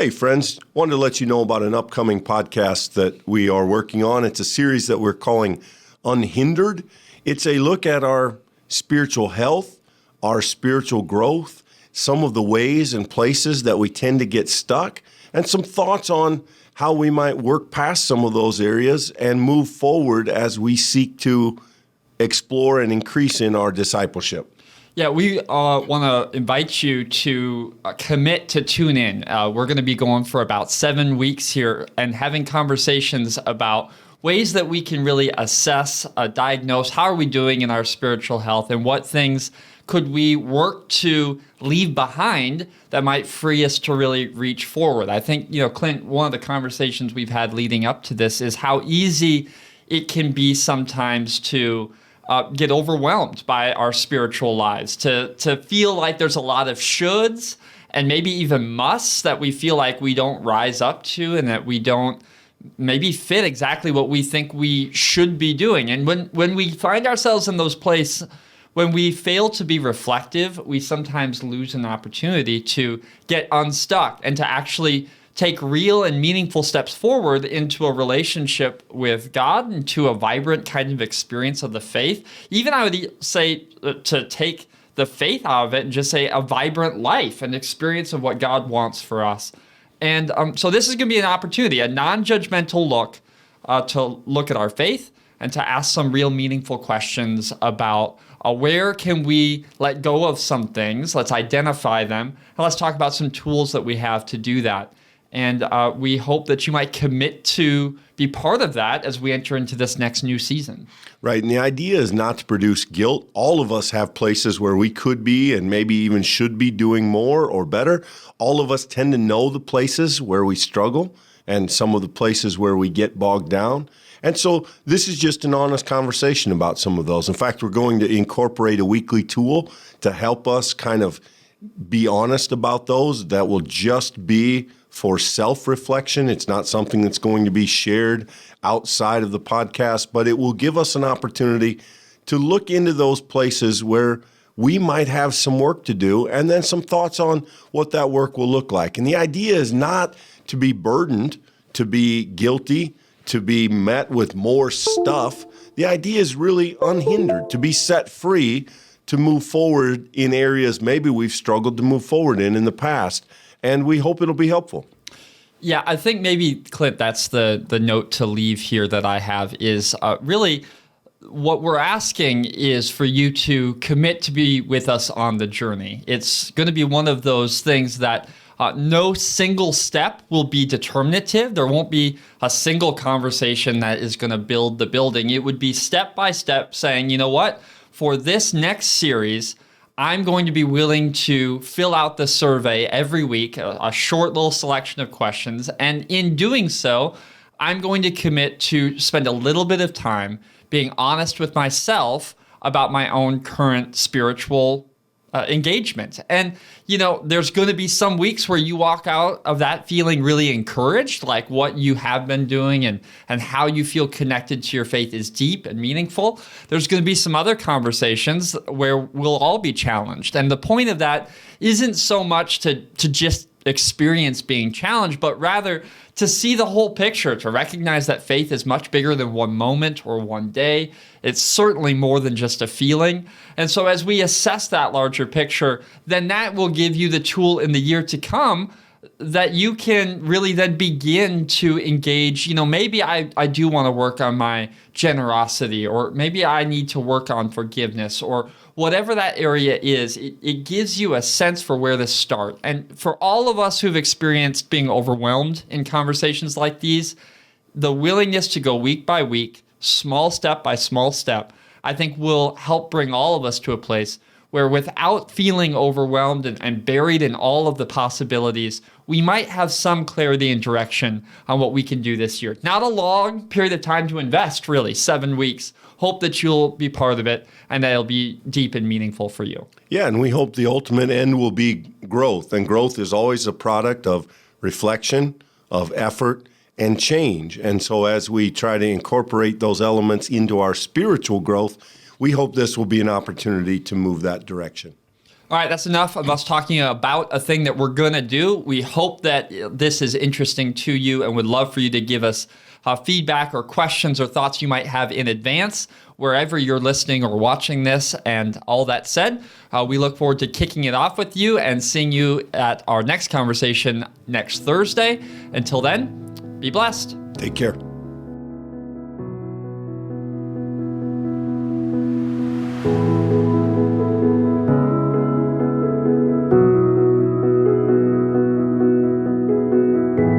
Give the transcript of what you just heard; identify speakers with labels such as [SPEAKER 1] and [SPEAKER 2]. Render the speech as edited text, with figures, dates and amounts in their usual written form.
[SPEAKER 1] Hey, friends, wanted to let you know about an upcoming podcast that we are working on. It's a series that we're calling Unhindered. It's a look at our spiritual health, our spiritual growth, some of the ways and places that we tend to get stuck, and some thoughts on how we might work past some of those areas and move forward as we seek to explore and increase in our discipleship.
[SPEAKER 2] Yeah, we want to invite you to commit to tune in. We're going to be going for about 7 weeks here and having conversations about ways that we can really assess, diagnose, how are we doing in our spiritual health, and what things could we work to leave behind that might free us to really reach forward. I think, Clint, one of the conversations we've had leading up to this is how easy it can be sometimes to get overwhelmed by our spiritual lives, to feel like there's a lot of shoulds and maybe even musts that we feel like we don't rise up to and that we don't maybe fit exactly what we think we should be doing. And when we find ourselves in those places, when we fail to be reflective, we sometimes lose an opportunity to get unstuck and to actually take real and meaningful steps forward into a relationship with God and to a vibrant kind of experience of the faith. Even I would say to take the faith out of it and just say a vibrant life, an experience of what God wants for us. And so this is going to be an opportunity, a non-judgmental look to look at our faith and to ask some real meaningful questions about where can we let go of some things. Let's identify them, and let's talk about some tools that we have to do that. And we hope that you might commit to be part of that as we enter into this next new season.
[SPEAKER 1] Right, and the idea is not to produce guilt. All of us have places where we could be and maybe even should be doing more or better. All of us tend to know the places where we struggle and some of the places where we get bogged down. And so this is just an honest conversation about some of those. In fact, we're going to incorporate a weekly tool to help us kind of be honest about those that will just be for self-reflection. It's not something that's going to be shared outside of the podcast, but it will give us an opportunity to look into those places where we might have some work to do and then some thoughts on what that work will look like. And the idea is not to be burdened, to be guilty, to be met with more stuff. The idea is really unhindered, to be set free to move forward in areas maybe we've struggled to move forward in the past. And we hope it'll be helpful.
[SPEAKER 2] Yeah, I think maybe, Clint, that's the note to leave here that I have is really what we're asking is for you to commit to be with us on the journey. It's going to be one of those things that no single step will be determinative. There won't be a single conversation that is going to build the building. It would be step by step saying, you know what, for this next series, I'm going to be willing to fill out the survey every week, a short little selection of questions. And in doing so, I'm going to commit to spend a little bit of time being honest with myself about my own current spiritual engagement. And, there's going to be some weeks where you walk out of that feeling really encouraged, like what you have been doing and how you feel connected to your faith is deep and meaningful. There's going to be some other conversations where we'll all be challenged. And the point of that isn't so much to just experience being challenged, but rather to see the whole picture, to recognize that faith is much bigger than one moment or one day. It's certainly more than just a feeling. And so as we assess that larger picture, then that will give you the tool in the year to come that you can really then begin to engage. Maybe I do want to work on my generosity, or maybe I need to work on forgiveness, or whatever that area is. It gives you a sense for where to start. And for all of us who've experienced being overwhelmed in conversations like these, the willingness to go week by week, small step by small step, I think will help bring all of us to a place where without feeling overwhelmed and buried in all of the possibilities, we might have some clarity and direction on what we can do this year. Not a long period of time to invest, really, 7 weeks. Hope that you'll be part of it and that it'll be deep and meaningful for you.
[SPEAKER 1] Yeah, and we hope the ultimate end will be growth. And growth is always a product of reflection, of effort, and change. And so as we try to incorporate those elements into our spiritual growth, we hope this will be an opportunity to move that direction.
[SPEAKER 2] All right, that's enough of us talking about a thing that we're going to do. We hope that this is interesting to you and would love for you to give us feedback or questions or thoughts you might have in advance, wherever you're listening or watching this. And all that said, we look forward to kicking it off with you and seeing you at our next conversation next Thursday. Until then, be blessed.
[SPEAKER 1] Take care.